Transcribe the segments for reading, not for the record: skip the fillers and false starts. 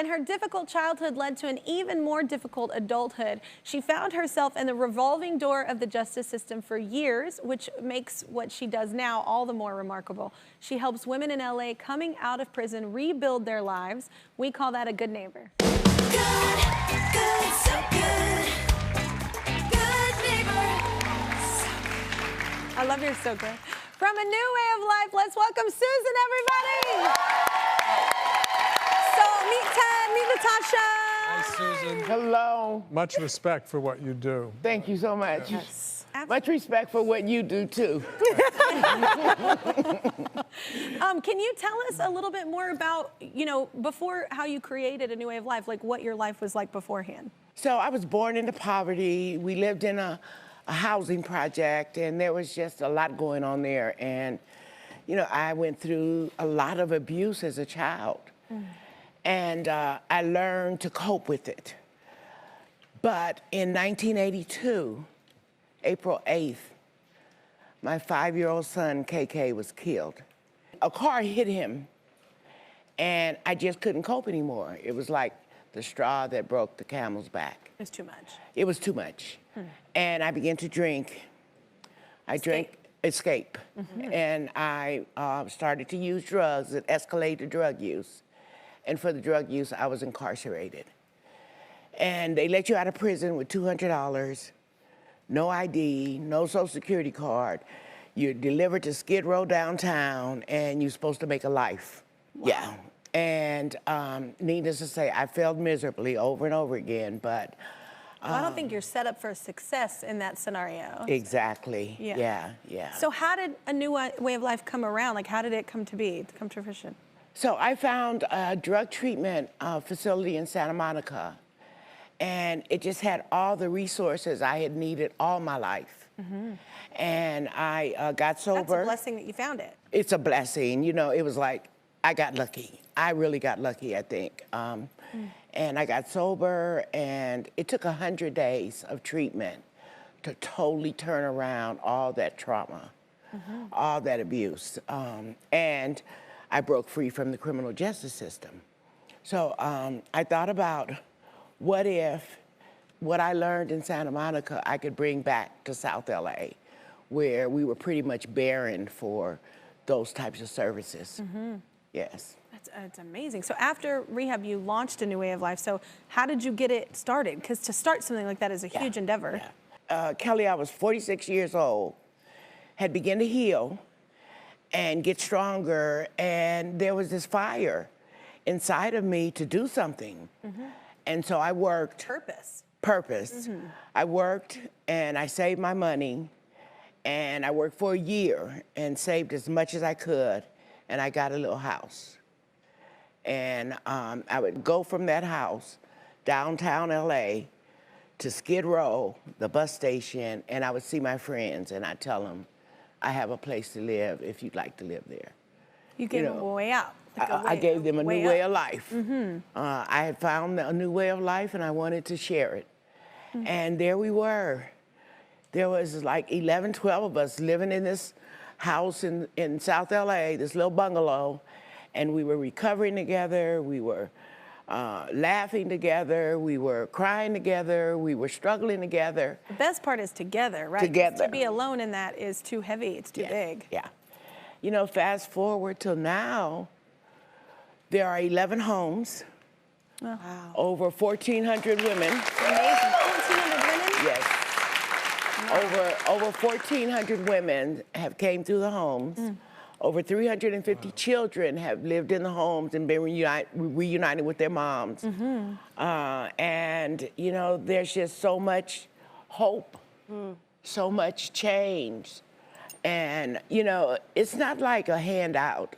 and her difficult childhood led to an even more difficult adulthood. She found herself in the revolving door of the justice system for years, which makes what she does now all the more remarkable. She helps women in LA coming out of prison rebuild their lives. We call that a good neighbor. Good, good, so good. Good neighbor. I love your so good. From A New Way of Life, let's welcome Susan, everybody. So meet Ted, meet Natasha. Hi, Susan. Hello. Much respect for what you do. Thank you so much. Yes. Much respect for what you do too. Can you tell us a little bit more about, before how you created A New Way of Life, like what your life was like beforehand? So I was born into poverty. We lived in a housing project, and there was just a lot going on there. And, I went through a lot of abuse as a child. And I learned to cope with it. But in 1982, April 8th, my 5-year-old son, KK, was killed. A car hit him, and I just couldn't cope anymore. It was like the straw that broke the camel's back. It was too much. It was too much. And I began to drink. I drank escape. And I started to use drugs. It escalated drug use. And for the drug use, I was incarcerated. And they let you out of prison with $200, no ID, no social security card. You're delivered to Skid Row downtown, and you're supposed to make a life. Wow. Yeah. And needless to say, I failed miserably over and over again, but Well, I don't think you're set up for success in that scenario. exactly. Yeah. Yeah. So how did A New Way of Life come around? Like, how did it come to be, to come to fruition? So I found a drug treatment facility in Santa Monica, and it just had all the resources I had needed all my life. And I got sober. That's a blessing that you found it. It's a blessing. It was like, I got lucky. I really got lucky, I think. And I got sober, and it took 100 days of treatment to totally turn around all that trauma, all that abuse. And I broke free from the criminal justice system. So I thought about, what if what I learned in Santa Monica I could bring back to South LA, where we were pretty much barren for those types of services. Yes. That's amazing. So after rehab, you launched A New Way of Life. So how did you get it started? Because to start something like that is a huge endeavor. Kelly, I was 46 years old, had begun to heal and get stronger, and there was this fire inside of me to do something. And so I worked. Purpose. I worked, and I saved my money, and I worked for a year and saved as much as I could, and I got a little house. And I would go from that house downtown LA to Skid Row, the bus station, and I would see my friends, and I'd tell them, I have a place to live if you'd like to live there. You gave them a way out. I gave them a new way of life. I had found a new way of life, and I wanted to share it. And there we were. There was like 11, 12 of us living in this house in South LA, this little bungalow, and we were recovering together, we were laughing together, we were crying together, we were struggling together. The best part is together, right? Together. To be alone in that is too heavy, it's too big. Yeah. Fast forward till now, there are 11 homes, over 1,400 women. Amazing. 1,400 women? Yes. Over 1,400 women have came through the homes. Over 350 children have lived in the homes and been reunited with their moms. And, there's just so much hope, so much change. And, it's not like a handout,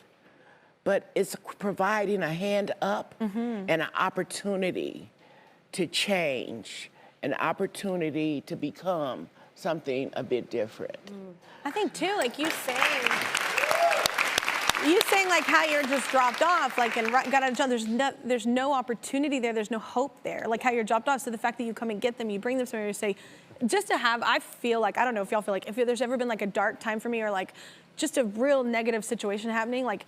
but it's providing a hand up and an opportunity to change, an opportunity to become something a bit different. I think too, like you saying like how you're just dropped off, like and got out of jail. There's no opportunity there. There's no hope there. Like how you're dropped off. So the fact that you come and get them, you bring them somewhere, you say, just to have. I feel like, I don't know if y'all feel like, if there's ever been like a dark time for me or like just a real negative situation happening, like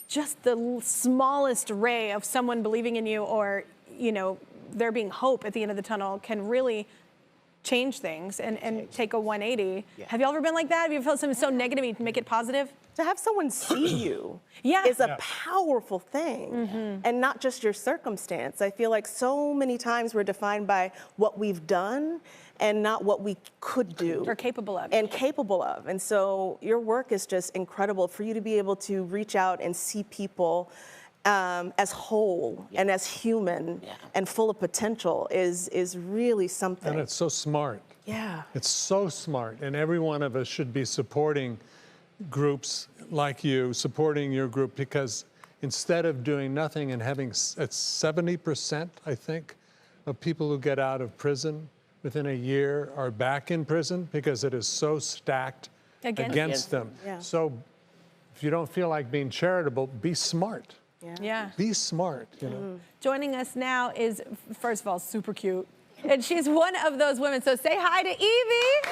just the smallest ray of someone believing in you, or, you know, there being hope at the end of the tunnel can really change things and take a 180. Yeah. Have you ever been like that? Have you felt something so negative you make it positive? To have someone see you Yeah. is a Yeah. powerful thing, and not just your circumstance. I feel like so many times we're defined by what we've done and not what we could do. Or capable of. And capable of. And so your work is just incredible for you to be able to reach out and see people as whole and as human and full of potential is really something. And it's so smart. Yeah. It's so smart. And every one of us should be supporting groups like you, supporting your group, because instead of doing nothing and having, it's 70%, I think, of people who get out of prison within a year are back in prison because it is so stacked against them. Yeah. So if you don't feel like being charitable, be smart. Yeah. Be smart, you know. Joining us now is, first of all, super cute. And she's one of those women. So say hi to Evie.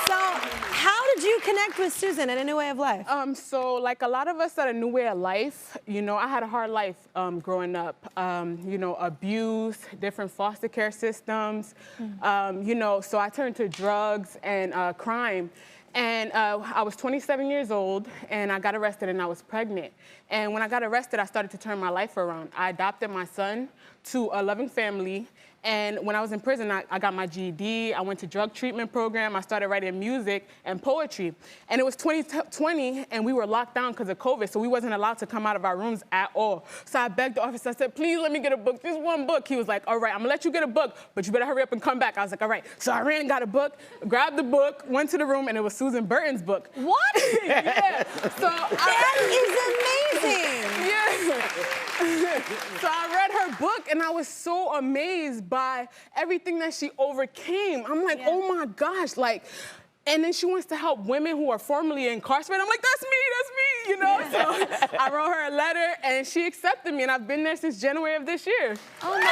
So how did you connect with Susan at A New Way of Life? So like a lot of us at A New Way of Life, you know, I had a hard life growing up. You know, abuse, different foster care systems, you know, so I turned to drugs and crime. And I was 27 years old, and I got arrested, and I was pregnant. And when I got arrested, I started to turn my life around. I adopted my son to a loving family. And when I was in prison, I got my GED. I went to drug treatment program. I started writing music and poetry. And it was 2020, and we were locked down because of COVID, so we wasn't allowed to come out of our rooms at all. So I begged the officer. I said, please let me get a book, just one book. He was like, all right, I'm gonna let you get a book, but you better hurry up and come back. I was like, all right. So I ran and got a book, grabbed the book, went to the room, and it was Susan Burton's book. What? Yeah. So That is amazing. Yeah. So I read her book, and I was so amazed by everything that she overcame. I'm like, oh my gosh, like, and then she wants to help women who are formerly incarcerated. I'm like, that's me, you know? So I wrote her a letter, and she accepted me, and I've been there since January of this year. Oh my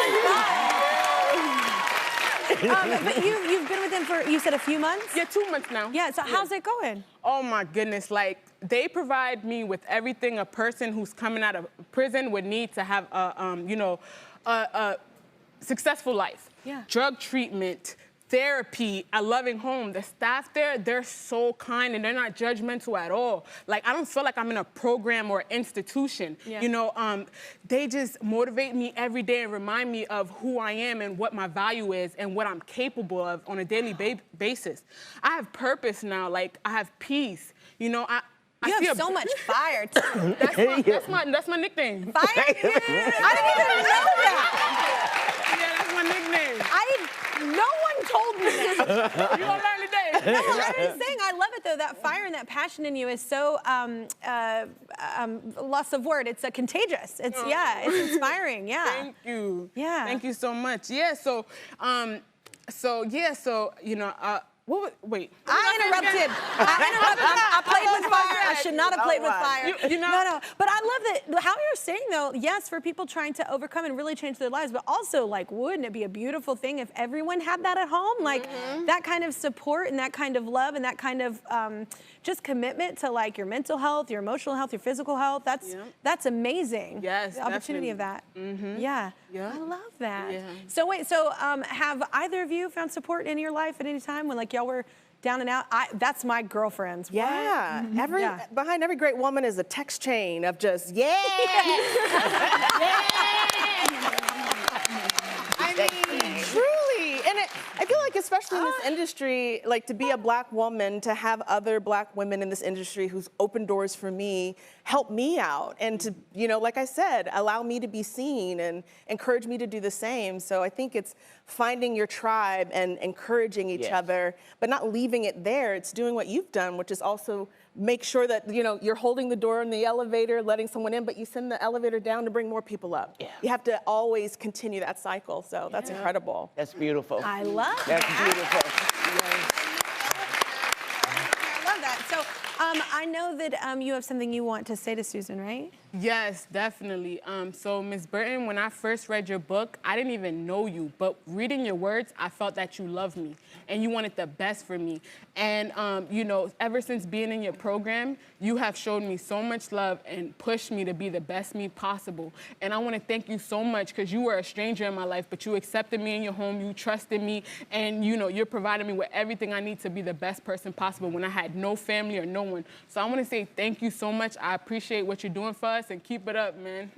God. But you've been with him for, you said, a few months? Yeah, 2 months now. Yeah, so how's it going? Oh my goodness, like they provide me with everything a person who's coming out of prison would need to have a, you know, a successful life. Yeah. Drug treatment, therapy, a loving home. The staff there, they're so kind and they're not judgmental at all. Like, I don't feel like I'm in a program or institution. Yeah. You know, they just motivate me every day and remind me of who I am and what my value is and what I'm capable of on a daily basis. I have purpose now. Like, I have peace. You know, You see have so much fire, too. that's my nickname. Fire? I didn't even know that. Yeah, that's my nickname. No one told me this. You gonna learn today. No, I'm just saying, I love it though. That fire and that passion in you is so loss of word. It's contagious. It's it's inspiring. Yeah. Thank you. Yeah. Thank you so much. Yeah. So you know. Wait. I interrupted. I played with fire. I should not have played with fire. You know? No. But I love that. How you're saying though, yes, for people trying to overcome and really change their lives, but also like, wouldn't it be a beautiful thing if everyone had that at home? Like that kind of support and that kind of love and that kind of just commitment to like your mental health, your emotional health, your physical health. That's amazing. Yes, the opportunity of that. Yeah. I love that. Yeah. So wait, have either of you found support in your life at any time when like y'all were down and out? That's my girlfriend's. Yeah, Yeah. behind every great woman is a text chain of just, yeah. I mean, truly. And I feel like especially in this industry, like to be a black woman, to have other black women in this industry who's opened doors for me, help me out. And to, you know, like I said, allow me to be seen and encourage me to do the same. So I think it's finding your tribe and encouraging each other, but not leaving it there. It's doing what you've done, which is also make sure that, you know, you're holding the door in the elevator, letting someone in, but you send the elevator down to bring more people up. Yeah. You have to always continue that cycle. So that's incredible. That's beautiful. I love That's that. beautiful. I love that. So I know that you have something you want to say to Susan, right? Yes, definitely. So, Ms. Burton, when I first read your book, I didn't even know you, but reading your words, I felt that you loved me and you wanted the best for me. And, you know, ever since being in your program, you have showed me so much love and pushed me to be the best me possible. And I want to thank you so much because you were a stranger in my life, but you accepted me in your home, you trusted me, and, you know, you're providing me with everything I need to be the best person possible when I had no family or no one. So I want to say thank you so much. I appreciate what you're doing for us. And keep it up, man.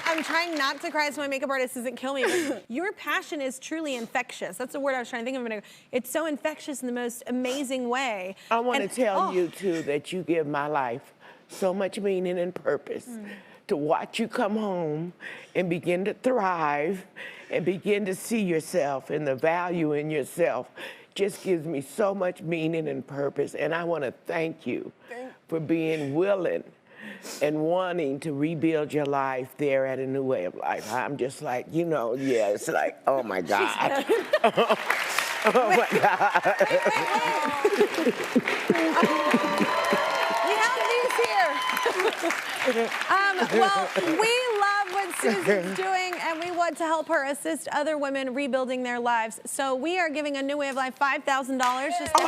I'm trying not to cry so my makeup artist doesn't kill me. But your passion is truly infectious. That's the word I was trying to think of a minute ago. It's so infectious in the most amazing way. I want to tell you, too, that you give my life so much meaning and purpose. To watch you come home and begin to thrive and begin to see yourself and the value in yourself just gives me so much meaning and purpose. And I want to thank you for being willing and wanting to rebuild your life there at A New Way of Life. I'm just like, you know, yeah, it's like, oh my God. Oh my God. We have these here. Well, we love what Susan's doing, and we want to help her assist other women rebuilding their lives. So we are giving A New Way of Life $5,000. Just Thank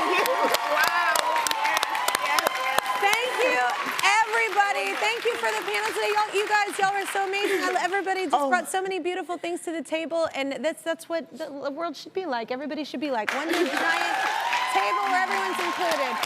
you. Wow. Thank you, everybody. Thank you for the panel today. You guys, y'all are so amazing. Everybody just brought so many beautiful things to the table, and that's what the world should be like. Everybody should be like one big giant table where everyone's included.